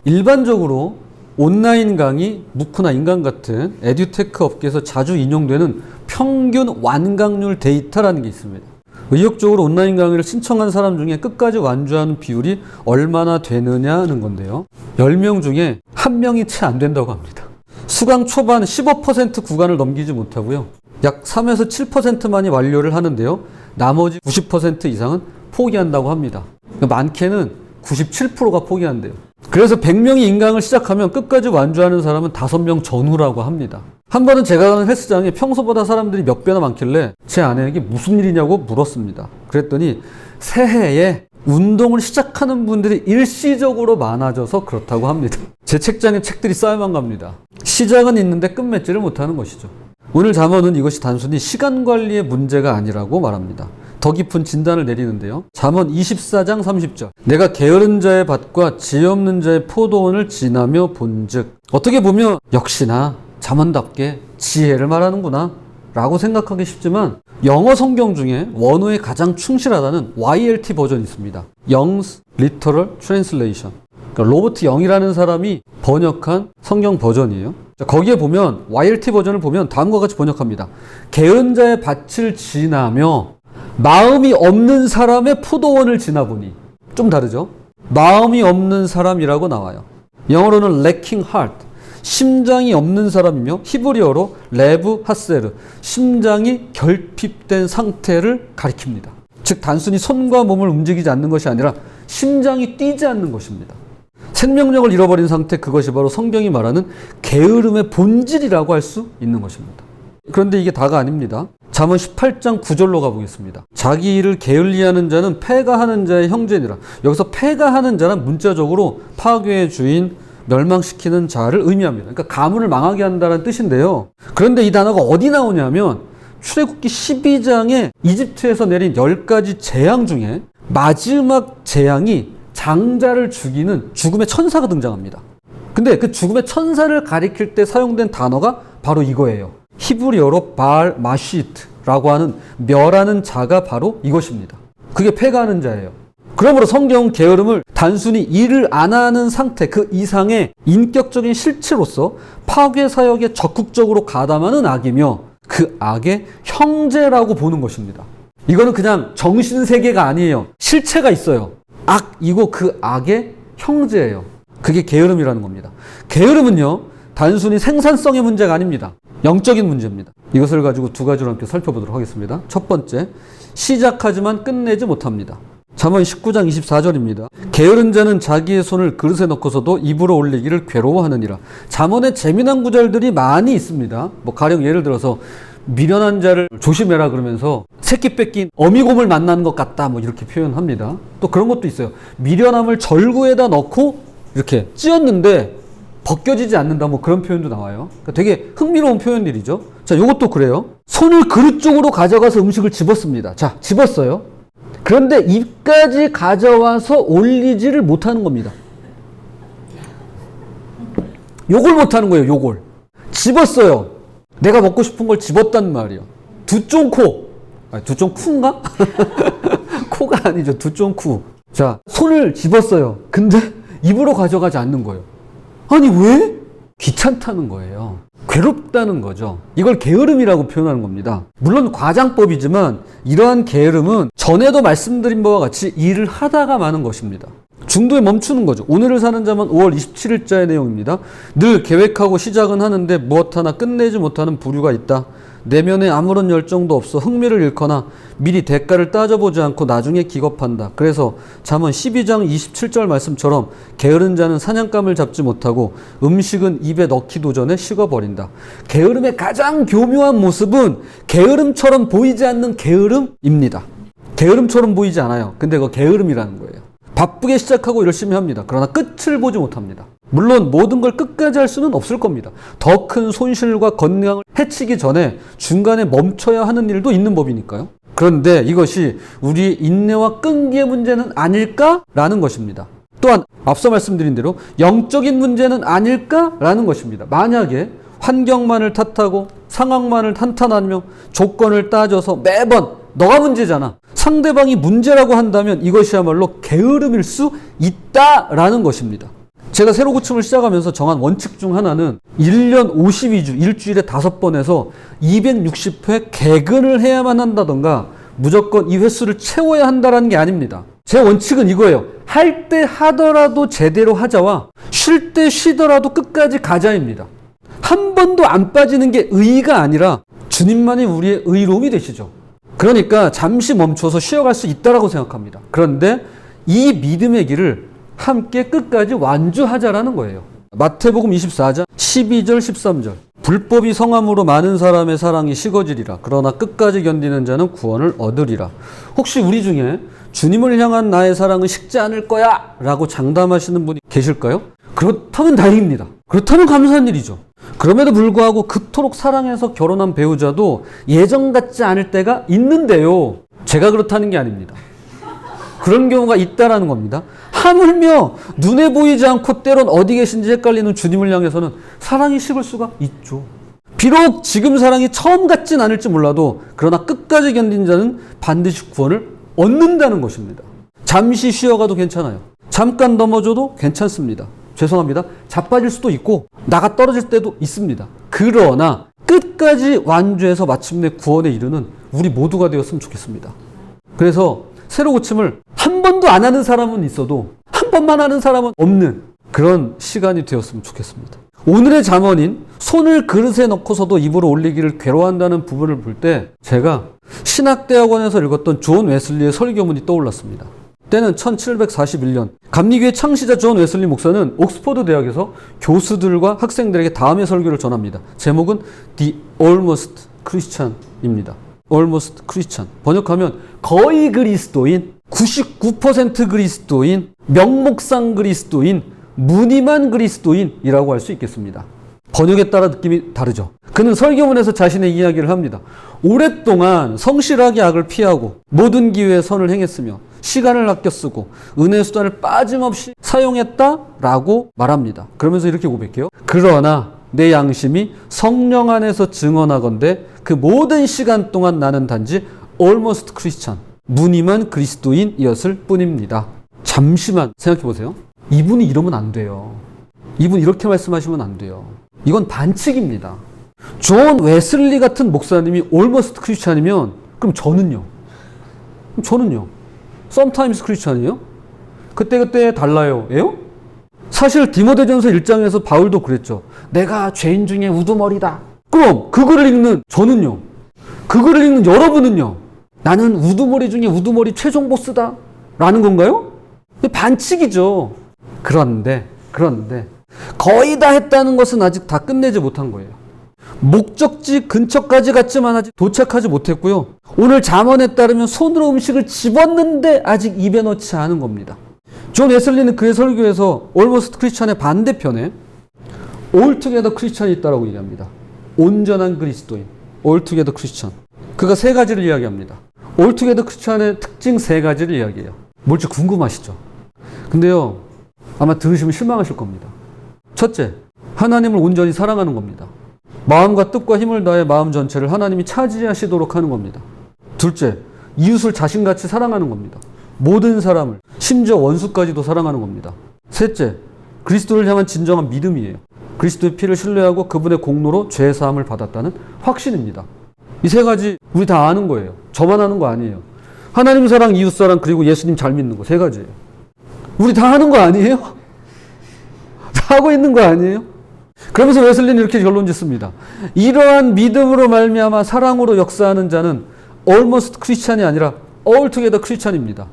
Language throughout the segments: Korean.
일반적으로 온라인 강의, 무크나 인강 같은 에듀테크 업계에서 자주 인용되는 평균 완강률 데이터라는 게 있습니다. 의욕적으로 온라인 강의를 신청한 사람 중에 끝까지 완주하는 비율이 얼마나 되느냐는 건데요. 10명 중에 1명이 채 안 된다고 합니다. 수강 초반 15% 구간을 넘기지 못하고요. 약 3에서 7%만이 완료를 하는데요. 나머지 90% 이상은 포기한다고 합니다. 많게는 97%가 포기한대요. 그래서 100명이 인강을 시작하면 끝까지 완주하는 사람은 5명 전후라고 합니다. 한 번은 제가 가는 헬스장에 평소보다 사람들이 몇 배나 많길래 제 아내에게 무슨 일이냐고 물었습니다. 그랬더니 새해에 운동을 시작하는 분들이 일시적으로 많아져서 그렇다고 합니다. 제 책장에 책들이 쌓여만 갑니다. 시작은 있는데 끝맺지를 못하는 것이죠. 오늘 잠언은 이것이 단순히 시간 관리의 문제가 아니라고 말합니다. 더 깊은 진단을 내리는데요. 잠언 24장 30절. 내가 게으른 자의 밭과 지혜 없는 자의 포도원을 지나며 본즉. 어떻게 보면 역시나 잠언답게 지혜를 말하는구나 라고 생각하기 쉽지만 영어 성경 중에 원어에 가장 충실하다는 YLT 버전이 있습니다. Young's Literal Translation. 그러니까 로버트 영이라는 사람이 번역한 성경 버전이에요. 거기에 보면 YLT 버전을 보면 다음과 같이 번역합니다. 게으른 자의 밭을 지나며 마음이 없는 사람의 포도원을 지나보니. 좀 다르죠? 마음이 없는 사람이라고 나와요. 영어로는 lacking heart, 심장이 없는 사람이며 히브리어로 레브 하세르, 심장이 결핍된 상태를 가리킵니다. 즉 단순히 손과 몸을 움직이지 않는 것이 아니라 심장이 뛰지 않는 것입니다. 생명력을 잃어버린 상태, 그것이 바로 성경이 말하는 게으름의 본질이라고 할 수 있는 것입니다. 그런데 이게 다가 아닙니다. 잠언 18장 9절로 가보겠습니다. 자기 일을 게을리하는 자는 패가하는 자의 형제니라. 여기서 패가하는 자는 문자적으로 파괴의 주인, 멸망시키는 자를 의미합니다. 그러니까 가문을 망하게 한다는 뜻인데요. 그런데 이 단어가 어디 나오냐면 출애굽기 12장에 이집트에서 내린 10가지 재앙 중에 마지막 재앙이 장자를 죽이는 죽음의 천사가 등장합니다. 근데 그 죽음의 천사를 가리킬 때 사용된 단어가 바로 이거예요. 히브리어로 바알 마시트라고 하는 멸하는 자가 바로 이것입니다. 그게 패가하는 자예요. 그러므로 성경은 게으름을 단순히 일을 안 하는 상태, 그 이상의 인격적인 실체로서 파괴 사역에 적극적으로 가담하는 악이며 그 악의 형제라고 보는 것입니다. 이거는 그냥 정신세계가 아니에요. 실체가 있어요. 악이고 그 악의 형제예요. 그게 게으름이라는 겁니다. 게으름은요, 단순히 생산성의 문제가 아닙니다. 영적인 문제입니다. 이것을 가지고 두 가지로 함께 살펴보도록 하겠습니다. 첫 번째, 시작하지만 끝내지 못합니다. 잠언 19장 24절입니다. 게으른 자는 자기의 손을 그릇에 넣고서도 입으로 올리기를 괴로워하느니라. 잠언에 재미난 구절들이 많이 있습니다. 가령 예를 들어서 미련한 자를 조심해라 그러면서 새끼 뺏긴 어미곰을 만나는 것 같다 이렇게 표현합니다. 또 그런 것도 있어요. 미련함을 절구에다 넣고 이렇게 찧었는데 벗겨지지 않는다 그런 표현도 나와요. 그러니까 되게 흥미로운 표현들이죠. 자, 요것도 그래요. 손을 그릇 쪽으로 가져가서 음식을 집었습니다. 자, 집었어요. 그런데 입까지 가져와서 올리지를 못하는 겁니다. 요걸 못하는 거예요. 요걸 집었어요. 내가 먹고 싶은 걸 집었단 말이에요. 두쫑코. 두쫑쿠인가? 코가 아니죠. 두쫑쿠. 자, 손을 집었어요. 근데 입으로 가져가지 않는 거예요. 아니 왜? 귀찮다는 거예요. 괴롭다는 거죠. 이걸 게으름이라고 표현하는 겁니다. 물론 과장법이지만 이러한 게으름은 전에도 말씀드린 바와 같이 일을 하다가 마는 것입니다. 중도에 멈추는 거죠. 오늘을 사는 자만 5월 27일자의 내용입니다. 늘 계획하고 시작은 하는데 무엇 하나 끝내지 못하는 부류가 있다. 내면에 아무런 열정도 없어 흥미를 잃거나 미리 대가를 따져보지 않고 나중에 기겁한다. 그래서 잠언 12장 27절 말씀처럼 게으른 자는 사냥감을 잡지 못하고 음식은 입에 넣기도 전에 식어버린다. 게으름의 가장 교묘한 모습은 게으름처럼 보이지 않는 게으름입니다. 게으름처럼 보이지 않아요. 근데 그거 게으름이라는 거예요. 바쁘게 시작하고 열심히 합니다. 그러나 끝을 보지 못합니다. 물론 모든 걸 끝까지 할 수는 없을 겁니다. 더 큰 손실과 건강을 해치기 전에 중간에 멈춰야 하는 일도 있는 법이니까요. 그런데 이것이 우리의 인내와 끈기의 문제는 아닐까라는 것입니다. 또한 앞서 말씀드린 대로 영적인 문제는 아닐까라는 것입니다. 만약에 환경만을 탓하고 상황만을 탄탄하며 조건을 따져서 매번 너가 문제잖아, 상대방이 문제라고 한다면 이것이야말로 게으름일 수 있다라는 것입니다. 제가 새로 고침을 시작하면서 정한 원칙 중 하나는 1년 52주, 일주일에 5번 해서 260회 개근을 해야만 한다던가 무조건 이 횟수를 채워야 한다는 게 아닙니다. 제 원칙은 이거예요. 할 때 하더라도 제대로 하자와 쉴 때 쉬더라도 끝까지 가자입니다. 한 번도 안 빠지는 게 의의가 아니라 주님만이 우리의 의로움이 되시죠. 그러니까 잠시 멈춰서 쉬어갈 수 있다라고 생각합니다. 그런데 이 믿음의 길을 함께 끝까지 완주하자라는 거예요. 마태복음 24장 12절 13절 불법이 성함으로 많은 사람의 사랑이 식어지리라. 그러나 끝까지 견디는 자는 구원을 얻으리라. 혹시 우리 중에 주님을 향한 나의 사랑은 식지 않을 거야 라고 장담하시는 분이 계실까요? 그렇다면 다행입니다. 그렇다면 감사한 일이죠. 그럼에도 불구하고 그토록 사랑해서 결혼한 배우자도 예전 같지 않을 때가 있는데요. 제가 그렇다는 게 아닙니다. 그런 경우가 있다라는 겁니다. 하물며 눈에 보이지 않고 때론 어디 계신지 헷갈리는 주님을 향해서는 사랑이 식을 수가 있죠. 비록 지금 사랑이 처음 같진 않을지 몰라도 그러나 끝까지 견딘 자는 반드시 구원을 얻는다는 것입니다. 잠시 쉬어가도 괜찮아요. 잠깐 넘어져도 괜찮습니다. 죄송합니다. 자빠질 수도 있고 나가 떨어질 때도 있습니다. 그러나 끝까지 완주해서 마침내 구원에 이르는 우리 모두가 되었으면 좋겠습니다. 그래서 새로 고침을 한 번도 안 하는 사람은 있어도 한 번만 하는 사람은 없는 그런 시간이 되었으면 좋겠습니다. 오늘의 잠언인 손을 그릇에 넣고서도 입으로 올리기를 괴로워한다는 부분을 볼 때 제가 신학대학원에서 읽었던 존 웨슬리의 설교문이 떠올랐습니다. 때는 1741년 감리교의 창시자 존 웨슬리 목사는 옥스퍼드 대학에서 교수들과 학생들에게 다음의 설교를 전합니다. 제목은 The Almost Christian입니다. Almost Christian. 번역하면 거의 그리스도인, 99% 그리스도인, 명목상 그리스도인, 무늬만 그리스도인이라고 할 수 있겠습니다. 번역에 따라 느낌이 다르죠. 그는 설교문에서 자신의 이야기를 합니다. 오랫동안 성실하게 악을 피하고 모든 기회에 선을 행했으며 시간을 아껴 쓰고 은혜 수단을 빠짐없이 사용했다라고 말합니다. 그러면서 이렇게 고백해요. 그러나 내 양심이 성령 안에서 증언하건대 그 모든 시간 동안 나는 단지 almost Christian, 무늬만 그리스도인이었을 뿐입니다. 잠시만 생각해 보세요. 이분이 이러면 안 돼요. 이분 이렇게 말씀하시면 안 돼요. 이건 반칙입니다. 존 웨슬리 같은 목사님이 almost Christian이면 그럼 저는요? sometimes Christian이에요? 그때 달라요. 예요? 사실 디모데전서 1장에서 바울도 그랬죠. 내가 죄인 중에 우두머리다. 그럼 그 글을 읽는 저는요? 그 글을 읽는 여러분은요? 나는 우두머리 중에 우두머리 최종 보스다. 라는 건가요? 반칙이죠. 그런데 거의 다 했다는 것은 아직 다 끝내지 못한 거예요. 목적지 근처까지 갔지만 아직 도착하지 못했고요. 오늘 잠언에 따르면 손으로 음식을 집었는데 아직 입에 넣지 않은 겁니다. 존 웨슬리는 그의 설교에서 Almost Christian의 반대편에 Altogether Christian이 있다고 얘기합니다. 온전한 그리스도인, Altogether Christian. 그가 세 가지를 이야기합니다. Altogether Christian의 특징 세 가지를 이야기해요. 뭘지 궁금하시죠? 근데요, 아마 들으시면 실망하실 겁니다. 첫째, 하나님을 온전히 사랑하는 겁니다. 마음과 뜻과 힘을 다해 마음 전체를 하나님이 차지하시도록 하는 겁니다. 둘째, 이웃을 자신같이 사랑하는 겁니다. 모든 사람을, 심지어 원수까지도 사랑하는 겁니다. 셋째, 그리스도를 향한 진정한 믿음이에요. 그리스도의 피를 신뢰하고 그분의 공로로 죄 사함을 받았다는 확신입니다. 이 세 가지 우리 다 아는 거예요. 저만 아는 거 아니에요. 하나님 사랑, 이웃 사랑, 그리고 예수님 잘 믿는 거 세 가지예요. 우리 다 하는 거 아니에요? 다 하고 있는 거 아니에요? 그러면서 웨슬리는 이렇게 결론 짓습니다. 이러한 믿음으로 말미암아 사랑으로 역사하는 자는 almost Christian이 아니라 altogether Christian입니다.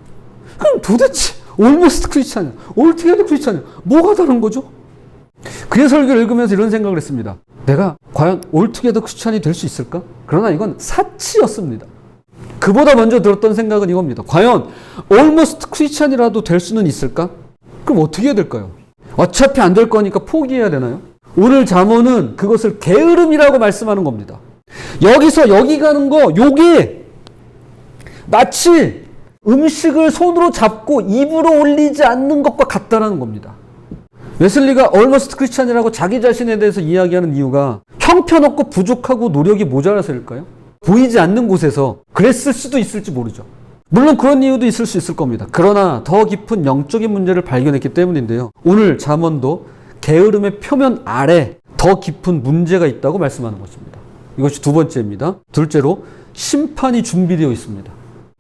그럼 도대체 almost Christian, altogether Christian 뭐가 다른 거죠? 그의 설교를 읽으면서 이런 생각을 했습니다. 내가 과연 altogether Christian이 될 수 있을까? 그러나 이건 사치였습니다. 그보다 먼저 들었던 생각은 이겁니다. 과연 almost Christian이라도 될 수는 있을까? 그럼 어떻게 해야 될까요? 어차피 안 될 거니까 포기해야 되나요? 오늘 잠언은 그것을 게으름이라고 말씀하는 겁니다. 여기서 여기 가는 거, 요게 마치 음식을 손으로 잡고 입으로 올리지 않는 것과 같다는 겁니다. 웨슬리가 almost Christian이라고 자기 자신에 대해서 이야기하는 이유가 형편없고 부족하고 노력이 모자라서일까요? 보이지 않는 곳에서 그랬을 수도 있을지 모르죠. 물론 그런 이유도 있을 수 있을 겁니다. 그러나 더 깊은 영적인 문제를 발견했기 때문인데요. 오늘 잠언도 게으름의 표면 아래 더 깊은 문제가 있다고 말씀하는 것입니다. 이것이 두 번째입니다. 둘째로 심판이 준비되어 있습니다.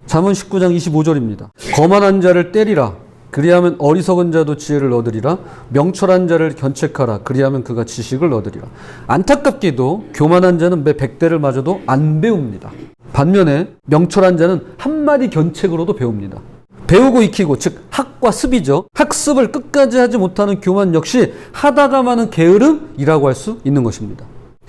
잠언 19장 25절입니다. 거만한 자를 때리라. 그리하면 어리석은 자도 지혜를 얻으리라. 명철한 자를 견책하라. 그리하면 그가 지식을 얻으리라. 안타깝게도 교만한 자는 매 100대를 맞아도 안 배웁니다. 반면에 명철한 자는 한마디 견책으로도 배웁니다. 배우고 익히고, 즉 학과 습이죠. 학습을 끝까지 하지 못하는 교만 역시 하다가 마는 게으름이라고 할 수 있는 것입니다.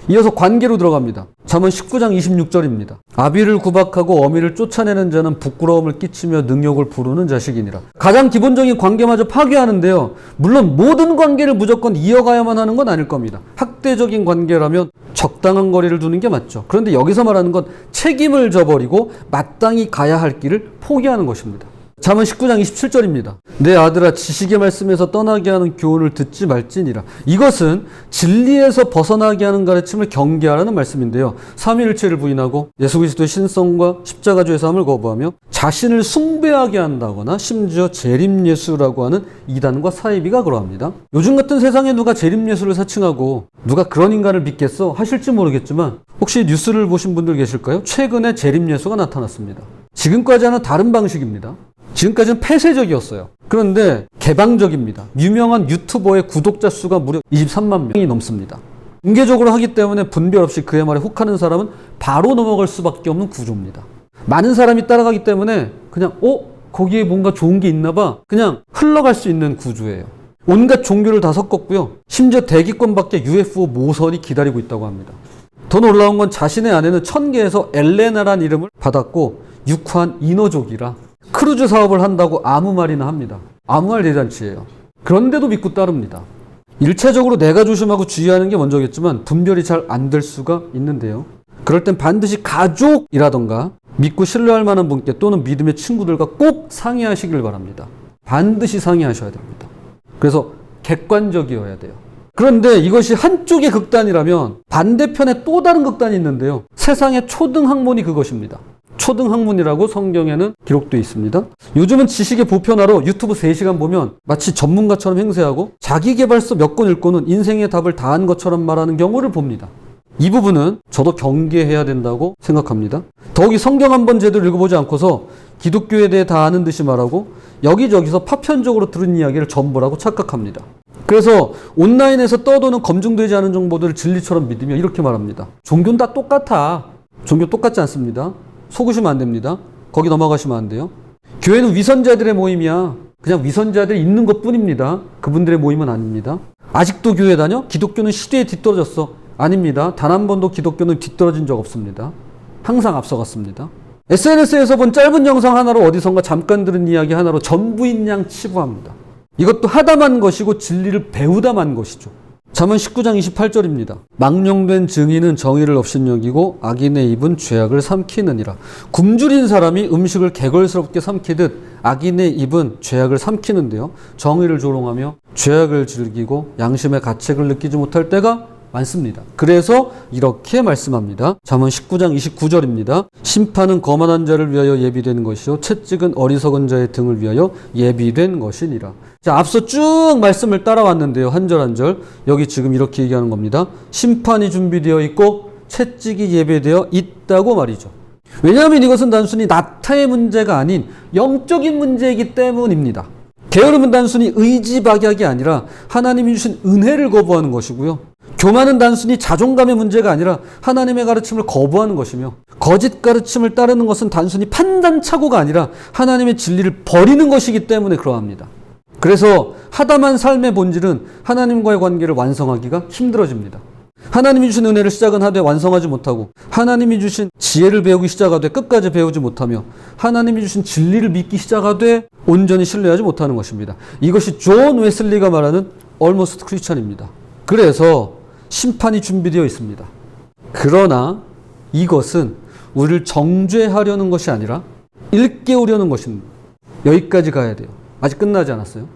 이어서 관계로 들어갑니다. 잠언 19장 26절입니다. 아비를 구박하고 어미를 쫓아내는 자는 부끄러움을 끼치며 능욕을 부르는 자식이니라. 가장 기본적인 관계마저 파괴하는데요. 물론 모든 관계를 무조건 이어가야만 하는 건 아닐 겁니다. 학대적인 관계라면 적당한 거리를 두는 게 맞죠. 그런데 여기서 말하는 건 책임을 져버리고 마땅히 가야 할 길을 포기하는 것입니다. 잠언 19장 27절입니다. 내 아들아 지식의 말씀에서 떠나게 하는 교훈을 듣지 말지니라. 이것은 진리에서 벗어나게 하는 가르침을 경계하라는 말씀인데요. 삼위일체를 부인하고 예수 그리스도의 신성과 십자가주의 삶을 거부하며 자신을 숭배하게 한다거나 심지어 재림예수라고 하는 이단과 사이비가 그러합니다. 요즘 같은 세상에 누가 재림예수를 사칭하고 누가 그런 인간을 믿겠어 하실지 모르겠지만 혹시 뉴스를 보신 분들 계실까요? 최근에 재림예수가 나타났습니다. 지금까지와는 다른 방식입니다. 지금까지는 폐쇄적이었어요. 그런데 개방적입니다. 유명한 유튜버의 구독자 수가 무려 23만 명이 넘습니다. 공개적으로 하기 때문에 분별 없이 그의 말에 혹하는 사람은 바로 넘어갈 수밖에 없는 구조입니다. 많은 사람이 따라가기 때문에 그냥 거기에 뭔가 좋은 게 있나 봐 그냥 흘러갈 수 있는 구조예요. 온갖 종교를 다 섞었고요. 심지어 대기권 밖에 UFO 모선이 기다리고 있다고 합니다. 더 놀라운 건 자신의 아내는 천계에서 엘레나란 이름을 받았고 육환 인어족이라 크루즈 사업을 한다고 아무 말이나 합니다. 아무 말 대잔치예요. 그런데도 믿고 따릅니다. 일차적으로 내가 조심하고 주의하는 게 먼저겠지만 분별이 잘 안 될 수가 있는데요. 그럴 땐 반드시 가족이라던가 믿고 신뢰할 만한 분께 또는 믿음의 친구들과 꼭 상의하시길 바랍니다. 반드시 상의하셔야 됩니다. 그래서 객관적이어야 돼요. 그런데 이것이 한쪽의 극단이라면 반대편에 또 다른 극단이 있는데요. 세상의 초등학문이 그것입니다. 초등학문이라고 성경에는 기록되어 있습니다. 요즘은 지식의 보편화로 유튜브 3시간 보면 마치 전문가처럼 행세하고 자기계발서 몇 권 읽고는 인생의 답을 다 한 것처럼 말하는 경우를 봅니다. 이 부분은 저도 경계해야 된다고 생각합니다. 더욱이 성경 한 번 제대로 읽어보지 않고서 기독교에 대해 다 아는 듯이 말하고 여기저기서 파편적으로 들은 이야기를 전부라고 착각합니다. 그래서 온라인에서 떠도는 검증되지 않은 정보들을 진리처럼 믿으며 이렇게 말합니다. 종교는 다 똑같아. 종교 똑같지 않습니다. 속으시면 안 됩니다. 거기 넘어가시면 안 돼요. 교회는 위선자들의 모임이야. 그냥 위선자들이 있는 것뿐입니다. 그분들의 모임은 아닙니다. 아직도 교회 다녀? 기독교는 시대에 뒤떨어졌어. 아닙니다. 단 한 번도 기독교는 뒤떨어진 적 없습니다. 항상 앞서갔습니다. SNS에서 본 짧은 영상 하나로 어디선가 잠깐 들은 이야기 하나로 전부인 양 치부합니다. 이것도 하다만 것이고 진리를 배우다만 것이죠. 잠언 19장 28절입니다. 망령된 증인은 정의를 업신여기고 악인의 입은 죄악을 삼키느니라. 굶주린 사람이 음식을 개걸스럽게 삼키듯 악인의 입은 죄악을 삼키는데요. 정의를 조롱하며 죄악을 즐기고 양심의 가책을 느끼지 못할 때가 많습니다. 그래서 이렇게 말씀합니다. 잠언 19장 29절입니다. 심판은 거만한 자를 위하여 예비된 것이요 채찍은 어리석은 자의 등을 위하여 예비된 것이니라. 자, 앞서 쭉 말씀을 따라왔는데요. 한 절 한 절. 여기 지금 이렇게 얘기하는 겁니다. 심판이 준비되어 있고 채찍이 예배되어 있다고 말이죠. 왜냐하면 이것은 단순히 나타의 문제가 아닌 영적인 문제이기 때문입니다. 게으름은 단순히 의지박약이 아니라 하나님이 주신 은혜를 거부하는 것이고요. 교만은 단순히 자존감의 문제가 아니라 하나님의 가르침을 거부하는 것이며, 거짓 가르침을 따르는 것은 단순히 판단착오가 아니라 하나님의 진리를 버리는 것이기 때문에 그러합니다. 그래서 하다만 삶의 본질은 하나님과의 관계를 완성하기가 힘들어집니다. 하나님이 주신 은혜를 시작은 하되 완성하지 못하고, 하나님이 주신 지혜를 배우기 시작하되 끝까지 배우지 못하며, 하나님이 주신 진리를 믿기 시작하되 온전히 신뢰하지 못하는 것입니다. 이것이 존 웨슬리가 말하는 almost Christian입니다. 그래서 심판이 준비되어 있습니다. 그러나 이것은 우리를 정죄하려는 것이 아니라 일깨우려는 것입니다. 여기까지 가야 돼요. 아직 끝나지 않았어요.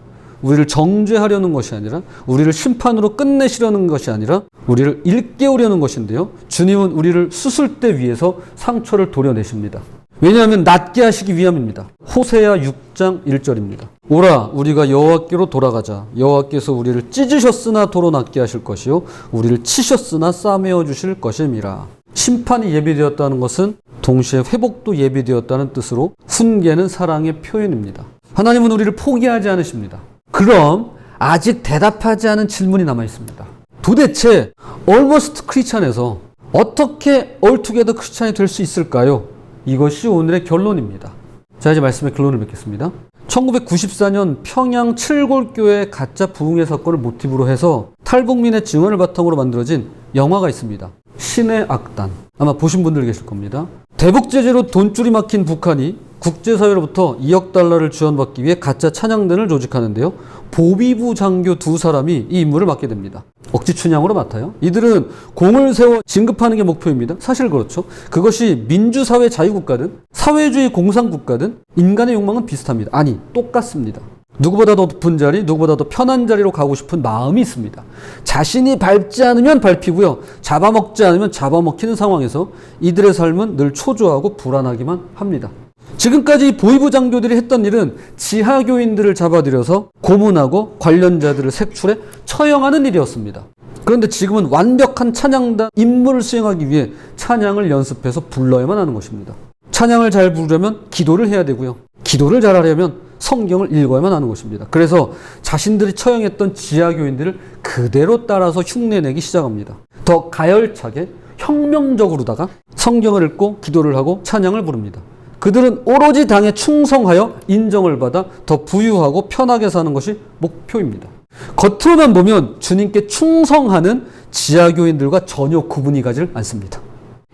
우리를 정죄하려는 것이 아니라, 우리를 심판으로 끝내시려는 것이 아니라 우리를 일깨우려는 것인데요. 주님은 우리를 수술대 위에서 상처를 도려내십니다. 왜냐하면 낫게 하시기 위함입니다. 호세아 6장 1절입니다. 오라 우리가 여호와께로 돌아가자. 여호와께서 우리를 찢으셨으나 도로 낫게 하실 것이요 우리를 치셨으나 싸매어 주실 것임이라. 심판이 예비되었다는 것은 동시에 회복도 예비되었다는 뜻으로 훈계는 사랑의 표현입니다. 하나님은 우리를 포기하지 않으십니다. 그럼 아직 대답하지 않은 질문이 남아 있습니다. 도대체 Almost Christian에서 어떻게 Altogether Christian이 될 수 있을까요? 이것이 오늘의 결론입니다. 자, 이제 말씀의 결론을 맺겠습니다. 1994년 평양 칠골교회 가짜 부흥회 사건을 모티브로 해서 탈북민의 증언을 바탕으로 만들어진 영화가 있습니다. 신의 악단. 아마 보신 분들 계실 겁니다. 대북 제재로 돈줄이 막힌 북한이 국제사회로부터 2억 달러를 지원받기 위해 가짜 찬양단을 조직하는데요. 보비부 장교 두 사람이 이 임무를 맡게 됩니다. 억지 춘향으로 맡아요. 이들은 공을 세워 진급하는 게 목표입니다. 사실 그렇죠. 그것이 민주사회 자유국가든 사회주의 공산국가든 인간의 욕망은 비슷합니다. 아니, 똑같습니다. 누구보다 더 높은 자리, 누구보다 더 편한 자리로 가고 싶은 마음이 있습니다. 자신이 밟지 않으면 밟히고요. 잡아먹지 않으면 잡아먹히는 상황에서 이들의 삶은 늘 초조하고 불안하기만 합니다. 지금까지 보위부 장교들이 했던 일은 지하교인들을 잡아들여서 고문하고 관련자들을 색출해 처형하는 일이었습니다. 그런데 지금은 완벽한 찬양단 임무를 수행하기 위해 찬양을 연습해서 불러야만 하는 것입니다. 찬양을 잘 부르려면 기도를 해야 되고요. 기도를 잘 하려면 성경을 읽어야만 하는 것입니다. 그래서 자신들이 처형했던 지하교인들을 그대로 따라서 흉내내기 시작합니다. 더 가열차게 혁명적으로다가 성경을 읽고 기도를 하고 찬양을 부릅니다. 그들은 오로지 당에 충성하여 인정을 받아 더 부유하고 편하게 사는 것이 목표입니다. 겉으로만 보면 주님께 충성하는 지하교인들과 전혀 구분이 가질 않습니다.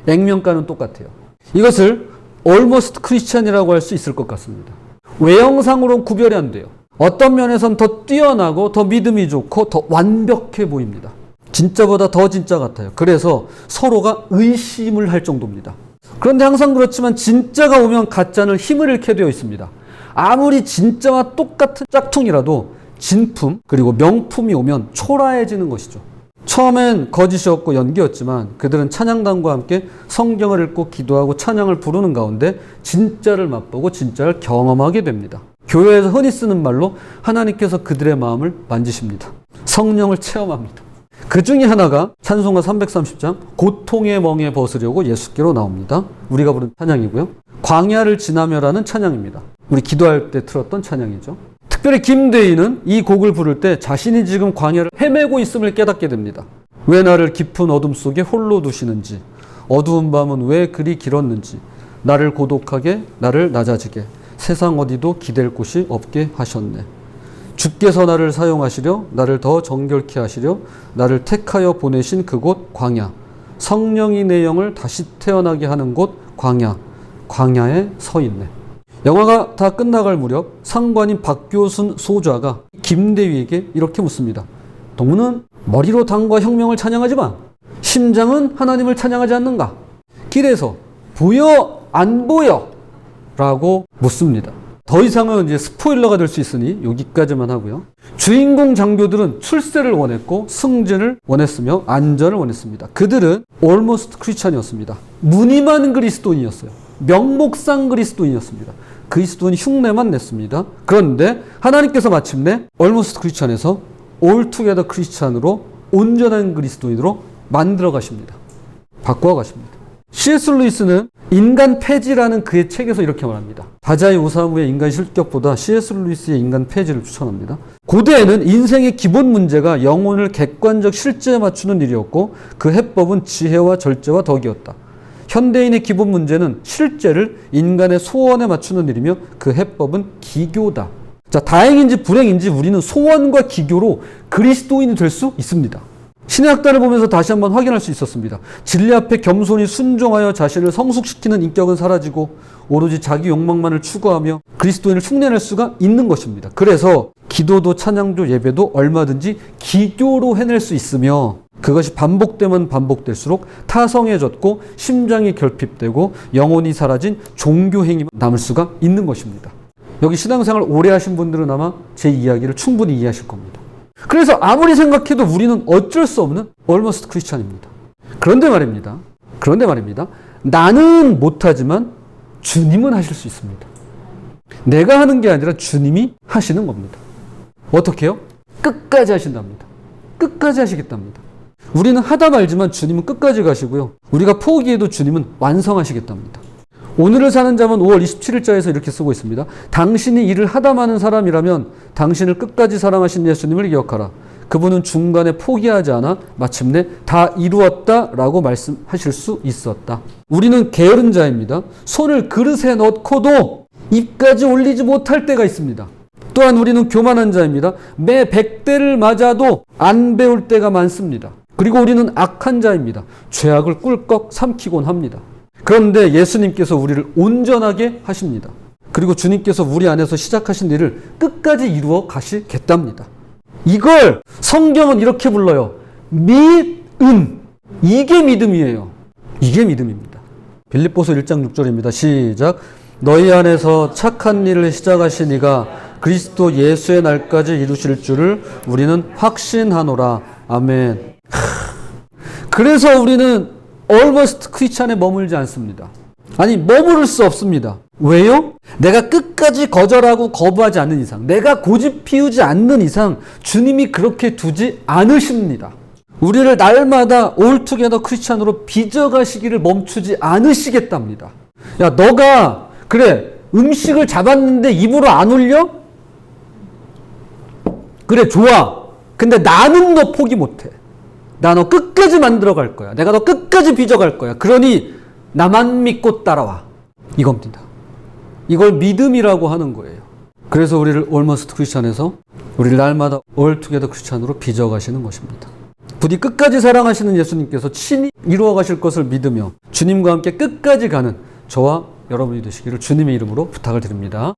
액면가는 똑같아요. 이것을 Almost Christian이라고 할 수 있을 것 같습니다. 외형상으로는 구별이 안 돼요. 어떤 면에선 더 뛰어나고 더 믿음이 좋고 더 완벽해 보입니다. 진짜보다 더 진짜 같아요. 그래서 서로가 의심을 할 정도입니다. 그런데 항상 그렇지만 진짜가 오면 가짜는 힘을 잃게 되어 있습니다. 아무리 진짜와 똑같은 짝퉁이라도 진품 그리고 명품이 오면 초라해지는 것이죠. 처음엔 거짓이었고 연기였지만 그들은 찬양단과 함께 성경을 읽고 기도하고 찬양을 부르는 가운데 진짜를 맛보고 진짜를 경험하게 됩니다. 교회에서 흔히 쓰는 말로 하나님께서 그들의 마음을 만지십니다. 성령을 체험합니다. 그 중에 하나가 찬송가 330장 고통의 멍에 벗으려고 예수께로 나옵니다. 우리가 부른 찬양이고요. 광야를 지나며라는 찬양입니다. 우리 기도할 때 틀었던 찬양이죠. 특별히 김대희는 이 곡을 부를 때 자신이 지금 광야를 헤매고 있음을 깨닫게 됩니다. 왜 나를 깊은 어둠 속에 홀로 두시는지, 어두운 밤은 왜 그리 길었는지, 나를 고독하게, 나를 낮아지게, 세상 어디도 기댈 곳이 없게 하셨네. 주께서 나를 사용하시려, 나를 더 정결케 하시려, 나를 택하여 보내신 그곳 광야, 성령이 내 영을 다시 태어나게 하는 곳 광야, 광야에 서 있네. 영화가 다 끝나갈 무렵 상관인 박교순 소좌가 김대휘에게 이렇게 묻습니다. 너는 머리로 당과 혁명을 찬양하지만 심장은 하나님을 찬양하지 않는가? 길에서 보여 안 보여? 라고 묻습니다. 더 이상은 이제 스포일러가 될 수 있으니 여기까지만 하고요. 주인공 장교들은 출세를 원했고 승진을 원했으며 안전을 원했습니다. 그들은 Almost Christian이었습니다. 무늬만 그리스도인이었어요. 명목상 그리스도인이었습니다. 그리스도인 흉내만 냈습니다. 그런데 하나님께서 마침내 Almost Christian에서 Altogether Christian으로 온전한 그리스도인으로 만들어 가십니다. 바꿔 가십니다. C.S. 루이스는 인간 폐지라는 그의 책에서 이렇게 말합니다. 다자이 오사무의 인간 실격보다 C.S. 루이스의 인간 폐지를 추천합니다. 고대에는 인생의 기본 문제가 영혼을 객관적 실제에 맞추는 일이었고 그 해법은 지혜와 절제와 덕이었다. 현대인의 기본 문제는 실제를 인간의 소원에 맞추는 일이며 그 해법은 기교다. 자, 다행인지 불행인지 우리는 소원과 기교로 그리스도인이 될 수 있습니다. 신의 학단을 보면서 다시 한번 확인할 수 있었습니다. 진리 앞에 겸손히 순종하여 자신을 성숙시키는 인격은 사라지고 오로지 자기 욕망만을 추구하며 그리스도인을 흉내낼 수가 있는 것입니다. 그래서 기도도 찬양도 예배도 얼마든지 기교로 해낼 수 있으며 그것이 반복되면 반복될수록 타성해졌고 심장이 결핍되고 영혼이 사라진 종교행위만 남을 수가 있는 것입니다. 여기 신앙생활 오래 하신 분들은 아마 제 이야기를 충분히 이해하실 겁니다. 그래서 아무리 생각해도 우리는 어쩔 수 없는 Almost Christian입니다. 그런데 말입니다. 나는 못하지만 주님은 하실 수 있습니다. 내가 하는 게 아니라 주님이 하시는 겁니다. 어떻게 해요? 끝까지 하신답니다. 끝까지 하시겠답니다. 우리는 하다 말지만 주님은 끝까지 가시고요. 우리가 포기해도 주님은 완성하시겠답니다. 오늘을 사는 자문 5월 27일자에서 이렇게 쓰고 있습니다. 당신이 일을 하다 마는 사람이라면 당신을 끝까지 사랑하신 예수님을 기억하라. 그분은 중간에 포기하지 않아 마침내 다 이루었다라고 말씀하실 수 있었다. 우리는 게으른 자입니다. 손을 그릇에 넣고도 입까지 올리지 못할 때가 있습니다. 또한 우리는 교만한 자입니다. 매 100대를 맞아도 안 배울 때가 많습니다. 그리고 우리는 악한 자입니다. 죄악을 꿀꺽 삼키곤 합니다. 그런데 예수님께서 우리를 온전하게 하십니다. 그리고 주님께서 우리 안에서 시작하신 일을 끝까지 이루어 가시겠답니다. 이걸 성경은 이렇게 불러요. 믿음. 이게 믿음이에요. 이게 믿음입니다. 빌립보서 1장 6절입니다. 시작. 너희 안에서 착한 일을 시작하신 이가 그리스도 예수의 날까지 이루실 줄을 우리는 확신하노라. 아멘. 그래서 우리는 almost 크리스찬에 머물지 않습니다. 아니, 머무를 수 없습니다. 왜요? 내가 끝까지 거절하고 거부하지 않는 이상, 내가 고집 피우지 않는 이상 주님이 그렇게 두지 않으십니다. 우리를 날마다 올투게더 크리스찬으로 빚어가시기를 멈추지 않으시겠답니다. 야, 너가 그래 음식을 잡았는데 입으로 안 올려? 그래, 좋아. 근데 나는 너 포기 못해. 나 너 끝까지 만들어 갈 거야. 내가 너 끝까지 빚어갈 거야. 그러니 나만 믿고 따라와. 이겁니다. 이걸 믿음이라고 하는 거예요. 그래서 우리를 almost 크리스찬에서 우리를 날마다 all together 크리스찬으로 빚어가시는 것입니다. 부디 끝까지 사랑하시는 예수님께서 친히 이루어 가실 것을 믿으며 주님과 함께 끝까지 가는 저와 여러분이 되시기를 주님의 이름으로 부탁을 드립니다.